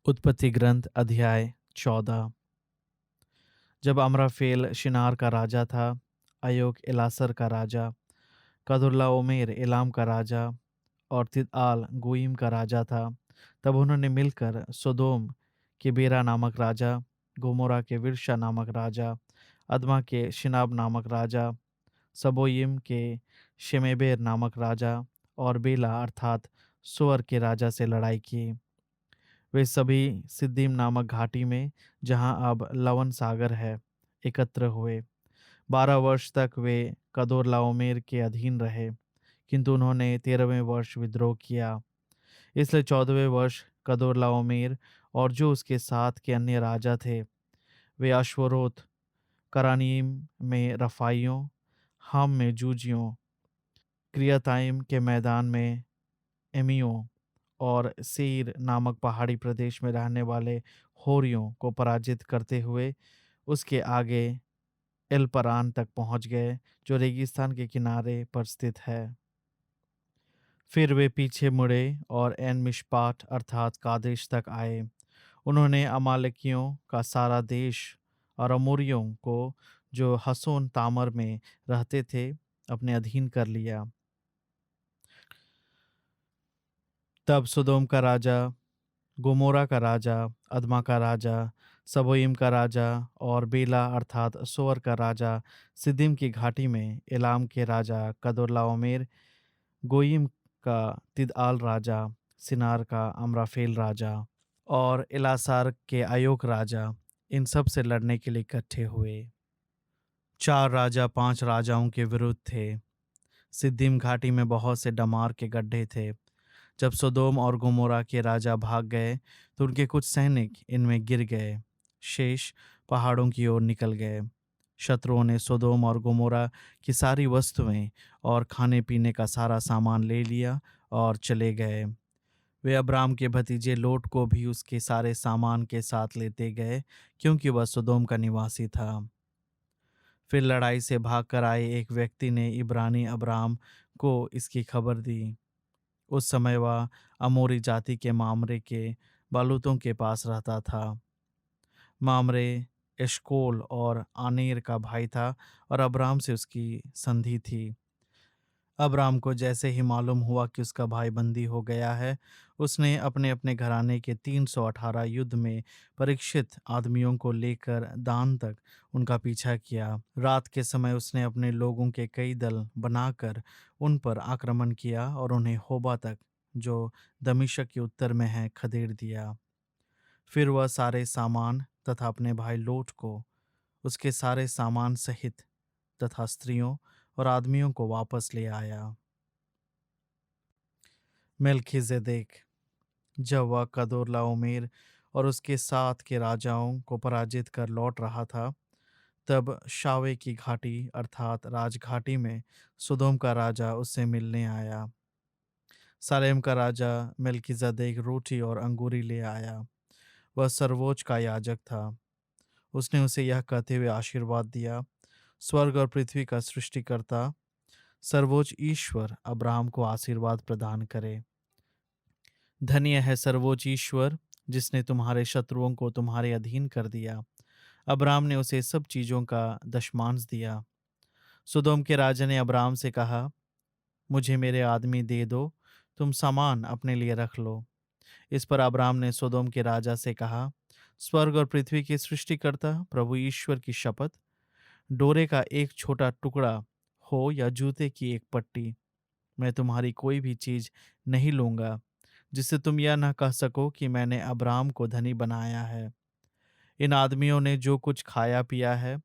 उत्पत्ति ग्रंथ अध्याय 14। जब अमराफेल शिनार का राजा था, अयोक एलासर का राजा, कदुर्लाओमेर एलाम का राजा और तिदआल गोइम का राजा था, तब उन्होंने मिलकर सोदोम के बेरा नामक राजा, गोमोरा के विरशा नामक राजा, अदमा के शिनाब नामक राजा, सबोयिम के शेमेबेर नामक राजा और बेला अर्थात सोअर के राजा से लड़ाई की। वे सभी सिद्दीम नामक घाटी में, जहाँ अब लवन सागर है, एकत्र हुए। 12 वर्ष तक वे कदोर्लाओमेर के अधीन रहे, किंतु उन्होंने 13वें वर्ष विद्रोह किया। इसलिए 14वें वर्ष कदोर्लाओमेर और जो उसके साथ के अन्य राजा थे, वे अश्वरोत, करानीम में रफाइयों, हाम में जूजियों, क्रियाताइम के मैदान में एमियों और सेईर नामक पहाड़ी प्रदेश में रहने वाले होरियों को पराजित करते हुए उसके आगे एलपरान तक पहुंच गए, जो रेगिस्तान के किनारे पर स्थित है। फिर वे पीछे मुड़े और एन मिशपाट अर्थात कादेश तक आए। उन्होंने अमालेकियों का सारा देश और अमोरियों को, जो हसोन तामर में रहते थे, अपने अधीन कर लिया। तब सुदोम का राजा, गोमोरा का राजा, अदमा का राजा, सबोइम का राजा और बेला अर्थात सोअर का राजा, सिद्दीम की घाटी में एलाम के राजा कदोर्लाओमेर, गोइम का तिदआल राजा, सिनार का अमराफेल राजा और एलासार के अयोक राजा, इन सब से लड़ने के लिए इकट्ठे हुए। 4 राजा 5 राजाओं के विरुद्ध थे। सिद्दीम घाटी में बहुत से डमार के गड्ढे थे। जब सोदोम और गोमोरा के राजा भाग गए, तो उनके कुछ सैनिक इनमें गिर गए, शेष पहाड़ों की ओर निकल गए। शत्रुओं ने सोदोम और गोमोरा की सारी वस्तुएं और खाने पीने का सारा सामान ले लिया और चले गए। वे अब्राम के भतीजे लोट को भी उसके सारे सामान के साथ लेते गए, क्योंकि वह सोदोम का निवासी था। फिर लड़ाई से भागकर आए एक व्यक्ति ने इब्रानी अब्राम को इसकी खबर दी। उस समय वह अमोरी जाति के मामरे के बालूतों के पास रहता था। मामरे एशकोल और आनेर का भाई था और अब्राम से उसकी संधि थी। अब्राम को जैसे ही मालूम हुआ कि उसका भाई बंदी हो गया है, उसने अपने अपने घराने के 318 युद्ध में परीक्षित आदमियों को लेकर दान तक उनका पीछा किया। रात के समय उसने अपने लोगों के कई दल बनाकर उन पर आक्रमण किया और उन्हें होबा तक, जो दमिश्क के उत्तर में है, खदेड़ दिया। फिर वह सारे सामान तथा अपने भाई लोट को, उसके सारे सामान सहित तथा स्त्रियों और आदमियों को वापस ले आया। मेल्खीजेदेक, जब वह कदोर्लाओमेर और उसके साथ के राजाओं को पराजित कर लौट रहा था, तब शावे की घाटी अर्थात राजघाटी में सुदोम का राजा उससे मिलने आया। सालेम का राजा मेल्कीजेदेक रोटी और अंगूरी ले आया। वह सर्वोच्च का याजक था। उसने उसे यह कहते हुए आशीर्वाद दिया, स्वर्ग और पृथ्वी का सृष्टिकर्ता सर्वोच्च ईश्वर अब्राहम को आशीर्वाद प्रदान करे। धन्य है सर्वोच्च ईश्वर, जिसने तुम्हारे शत्रुओं को तुम्हारे अधीन कर दिया। अब्राम ने उसे सब चीजों का दशमांश दिया। सुदोम के राजा ने अब्राम से कहा, मुझे मेरे आदमी दे दो, तुम सामान अपने लिए रख लो। इस पर अब्राम ने सोदोम के राजा से कहा, स्वर्ग और पृथ्वी के सृष्टिकर्ता प्रभु ईश्वर की शपथ, डोरे का एक छोटा टुकड़ा हो या जूते की एक पट्टी, मैं तुम्हारी कोई भी चीज नहीं लूंगा, जिससे तुम यह न कह सको कि मैंने अब्राम को धनी बनाया है। इन आदमियों ने जो कुछ खाया पिया है,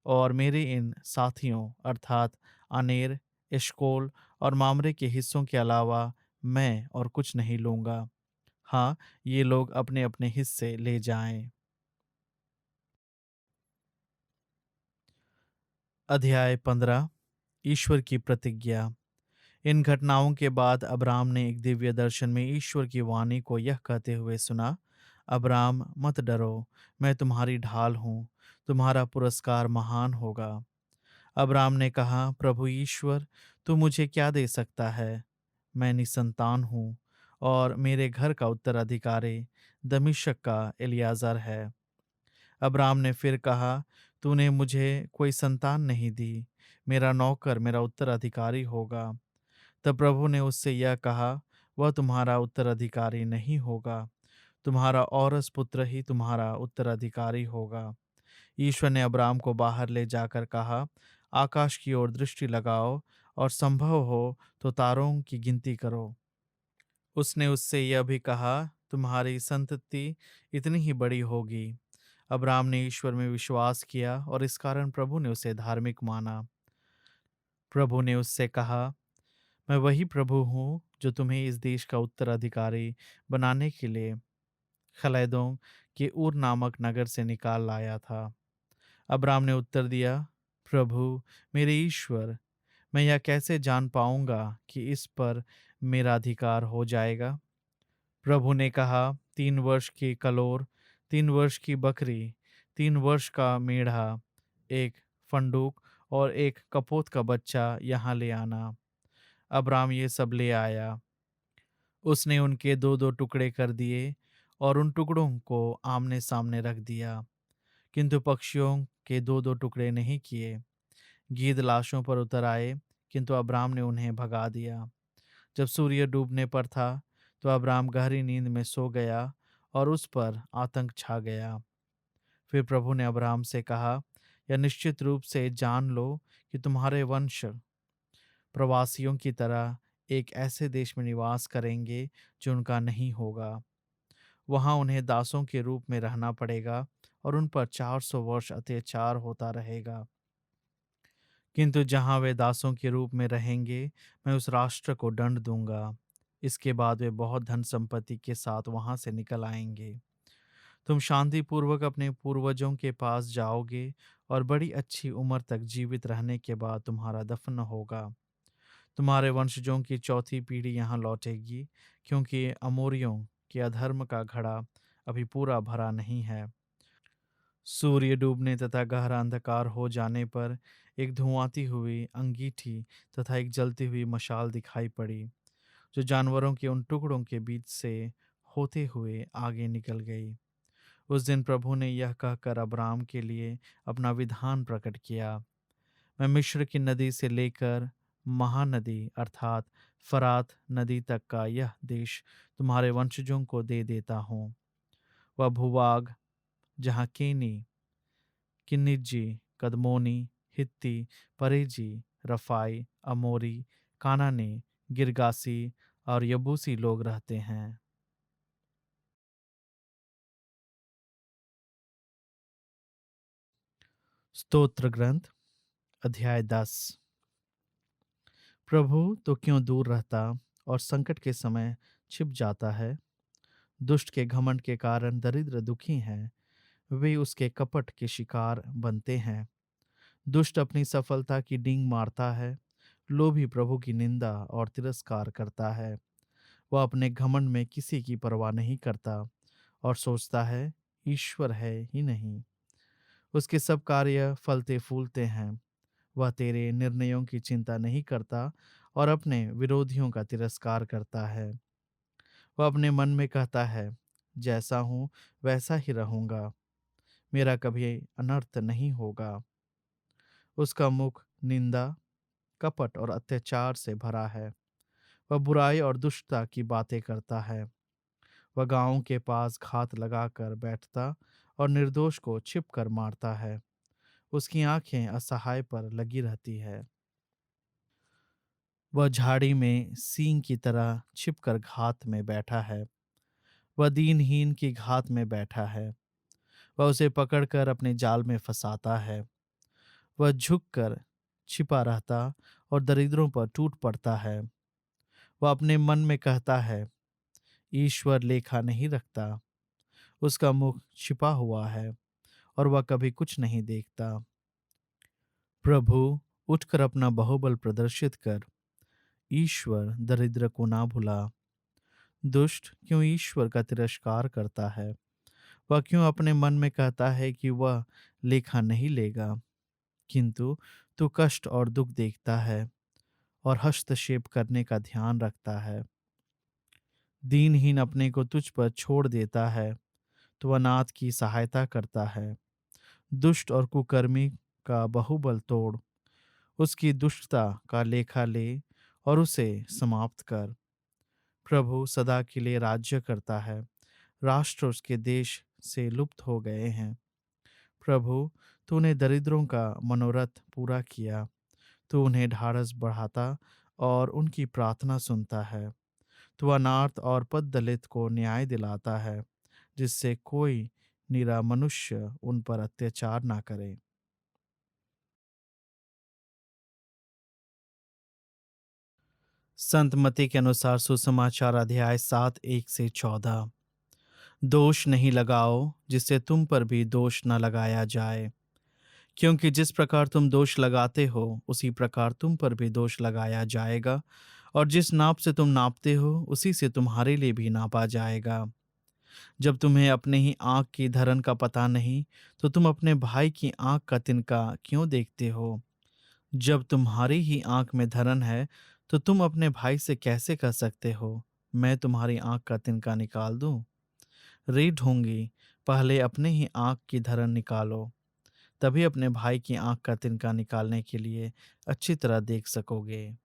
और मेरे इन साथियों अर्थात अनेर, एशकोल और मामरे के हिस्सों के अलावा मैं और कुछ नहीं लूंगा। हाँ, ये लोग अपने अपने हिस्से ले जाएं। अध्याय 15। ईश्वर की प्रतिज्ञा। इन घटनाओं के बाद अब्राम ने एक दिव्य दर्शन में ईश्वर की वाणी को यह कहते हुए सुना, अब्राम मत डरो, मैं तुम्हारी ढाल हूँ, तुम्हारा पुरस्कार महान होगा। अब्राम ने कहा, प्रभु ईश्वर, तू मुझे क्या दे सकता है? मैं निसंतान हूँ और मेरे घर का उत्तराधिकारी दमिश्क का एलियाजर है। अब्राम ने फिर कहा, तूने मुझे कोई संतान नहीं दी, मेरा नौकर मेरा उत्तराधिकारी होगा। तब प्रभु ने उससे यह कहा, वह तुम्हारा उत्तराधिकारी नहीं होगा, तुम्हारा औरस पुत्र ही तुम्हारा उत्तराधिकारी होगा। ईश्वर ने अब्राम को बाहर ले जाकर कहा, आकाश की ओर दृष्टि लगाओ और संभव हो तो तारों की गिनती करो। उसने उससे यह भी कहा, तुम्हारी संतति इतनी ही बड़ी होगी। अब्राम ने ईश्वर में विश्वास किया और इस कारण प्रभु ने उसे धार्मिक माना। प्रभु ने उससे कहा, मैं वही प्रभु हूँ जो तुम्हें इस देश का उत्तराधिकारी बनाने के लिए खलैदों के ऊर नामक नगर से निकाल लाया था। अब्राम ने उत्तर दिया, प्रभु मेरे ईश्वर, मैं यह कैसे जान पाऊंगा कि इस पर मेरा अधिकार हो जाएगा? प्रभु ने कहा, 3 वर्ष की कलोर, 3 वर्ष की बकरी, 3 वर्ष का मेढ़ा, एक फंडूक और एक कपोत का बच्चा यहाँ ले आना। अब्राम ये सब ले आया। उसने उनके दो दो टुकड़े कर दिए और उन टुकड़ों को आमने सामने रख दिया, किंतु पक्षियों के दो दो टुकड़े नहीं किए। गीद लाशों पर उतर आए, किंतु अब्राम ने उन्हें भगा दिया। जब सूर्य डूबने पर था तो अब्राम गहरी नींद में सो गया और उस पर आतंक छा गया। फिर प्रभु ने अब्राम से कहा, यह निश्चित रूप से जान लो कि तुम्हारे वंश प्रवासियों की तरह एक ऐसे देश में निवास करेंगे जो उनका नहीं होगा। वहां उन्हें दासों के रूप में रहना पड़ेगा और उन पर 400 वर्ष अत्याचार होता रहेगा। किंतु जहां वे दासों के रूप में रहेंगे, मैं उस राष्ट्र को दंड दूंगा। इसके बाद वे बहुत धन संपत्ति के साथ वहां से निकल आएंगे। तुम शांतिपूर्वक अपने पूर्वजों के पास जाओगे और बड़ी अच्छी उम्र तक जीवित रहने के बाद तुम्हारा दफन होगा। तुम्हारे वंशजों की चौथी पीढ़ी यहाँ लौटेगी, क्योंकि अमोरियों के अधर्म का घड़ा अभी पूरा भरा नहीं है। सूर्य डूबने तथा गहरा अंधकार हो जाने पर एक धुआंती हुई अंगीठी तथा एक जलती हुई मशाल दिखाई पड़ी, जो जानवरों के उन टुकड़ों के बीच से होते हुए आगे निकल गई। उस दिन प्रभु ने यह कहकर अब्राम के लिए अपना विधान प्रकट किया, मैं मिस्र की नदी से लेकर महानदी अर्थात फरात नदी तक का यह देश तुम्हारे वंशजों को दे देता हूँ। वह भूभाग जहाँ केनी, किन्निजी, कदमोनी, हित्ती, परेजी, रफाई, अमोरी, कानानी, गिरगासी और यबूसी लोग रहते हैं। स्तोत्र ग्रंथ अध्याय 10। प्रभु तो क्यों दूर रहता और संकट के समय छिप जाता है? दुष्ट के घमंड के कारण दरिद्र दुखी हैं, वे उसके कपट के शिकार बनते हैं। दुष्ट अपनी सफलता की डींग मारता है, लोभी प्रभु की निंदा और तिरस्कार करता है। वह अपने घमंड में किसी की परवाह नहीं करता और सोचता है, ईश्वर है ही नहीं। उसके सब कार्य फलते फूलते हैं। वह तेरे निर्णयों की चिंता नहीं करता और अपने विरोधियों का तिरस्कार करता है। वह अपने मन में कहता है, जैसा हूँ वैसा ही रहूंगा, मेरा कभी अनर्थ नहीं होगा। उसका मुख निंदा, कपट और अत्याचार से भरा है। वह बुराई और दुष्टता की बातें करता है। वह गाँवों के पास घात लगाकर बैठता और निर्दोष को छिप कर मारता है। उसकी आंखें असहाय पर लगी रहती है। वह झाड़ी में सींग की तरह छिपकर घात में बैठा है। वह दीनहीन की घात में बैठा है। वह उसे पकड़कर अपने जाल में फंसाता है। वह झुककर छिपा रहता और दरिद्रों पर टूट पड़ता है। वह अपने मन में कहता है, ईश्वर लेखा नहीं रखता। उसका मुख छिपा हुआ है और वह कभी कुछ नहीं देखता। प्रभु उठकर अपना बाहुबल प्रदर्शित कर, ईश्वर दरिद्र को ना भुला। दुष्ट क्यों ईश्वर का तिरस्कार करता है? वह क्यों अपने मन में कहता है कि वह लेखा नहीं लेगा? किंतु तू कष्ट और दुख देखता है और हस्तक्षेप करने का ध्यान रखता है। दीनहीन अपने को तुझ पर छोड़ देता है, तो अनाथ की सहायता करता है। दुष्ट और कुकर्मी का बहुबल तोड़, उसकी दुष्टता का लेखा ले और उसे समाप्त कर। प्रभु सदा के लिए राज्य करता है, राष्ट्र उसके देश से लुप्त हो गए हैं। प्रभु, तूने दरिद्रों का मनोरथ पूरा किया, तू उन्हें ढाढ़स बढ़ाता और उनकी प्रार्थना सुनता है। तू अनाथ और पददलित को न्याय दिलाता है, जिससे कोई निरा मनुष्य उन पर अत्याचार ना करे। संत मती के अनुसार सुसमाचार अध्याय 7:1-14। दोष नहीं लगाओ, जिससे तुम पर भी दोष न लगाया जाए, क्योंकि जिस प्रकार तुम दोष लगाते हो उसी प्रकार तुम पर भी दोष लगाया जाएगा, और जिस नाप से तुम नापते हो उसी से तुम्हारे लिए भी नापा जाएगा। जब तुम्हें अपने ही आँख की धरन का पता नहीं, तो तुम अपने भाई की आँख का तिनका क्यों देखते हो? जब तुम्हारी ही आँख में धरन है, तो तुम अपने भाई से कैसे कह सकते हो, मैं तुम्हारी आँख का तिनका निकाल दूं? रे ढोंगी, पहले अपने ही आँख की धरन निकालो, तभी अपने भाई की आँख का तिनका निकालने के लिए अच्छी तरह देख सकोगे।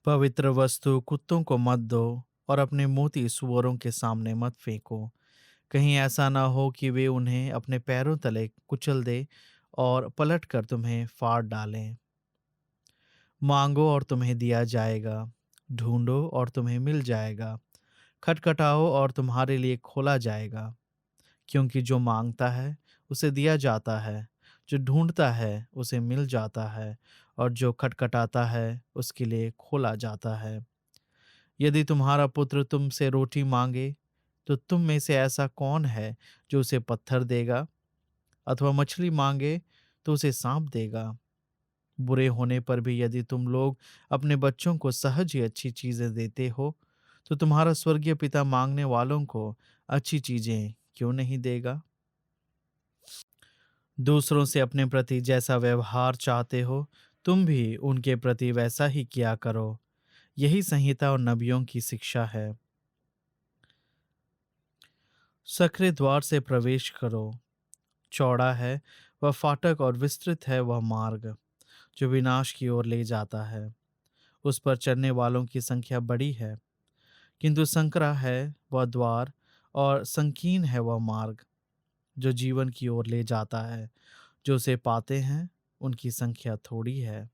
पवित्र वस्तु कुत्तों को मत दो, और अपने मोती सूअरों के सामने मत फेंको, कहीं ऐसा ना हो कि वे उन्हें अपने पैरों तले कुचल दे और पलट कर तुम्हें फाड़ डालें। मांगो और तुम्हें दिया जाएगा, ढूंढो और तुम्हें मिल जाएगा, खटखटाओ और तुम्हारे लिए खोला जाएगा। क्योंकि जो मांगता है उसे दिया जाता है, जो ढूंढता है उसे मिल जाता है, और जो खटखटाता है उसके लिए खोला जाता है। यदि तुम्हारा पुत्र तुमसे रोटी मांगे, तो तुम में से ऐसा कौन है जो उसे पत्थर देगा? अथवा मछली मांगे तो उसे सांप देगा? बुरे होने पर भी यदि तुम लोग अपने बच्चों को सहज ही अच्छी चीजें देते हो, तो तुम्हारा स्वर्गीय पिता मांगने वालों को अच्छी चीजें क्यों नहीं देगा? दूसरों से अपने प्रति जैसा व्यवहार चाहते हो, तुम भी उनके प्रति वैसा ही किया करो। यही संहिता और नबियों की शिक्षा है। सकरे द्वार से प्रवेश करो। चौड़ा है वह फाटक और विस्तृत है वह मार्ग, जो विनाश की ओर ले जाता है। उस पर चढ़ने वालों की संख्या बड़ी है, किंतु संकरा है वह द्वार और संकीर्ण है वह मार्ग, जो जीवन की ओर ले जाता है। जो उसे पाते हैं उनकी संख्या थोड़ी है।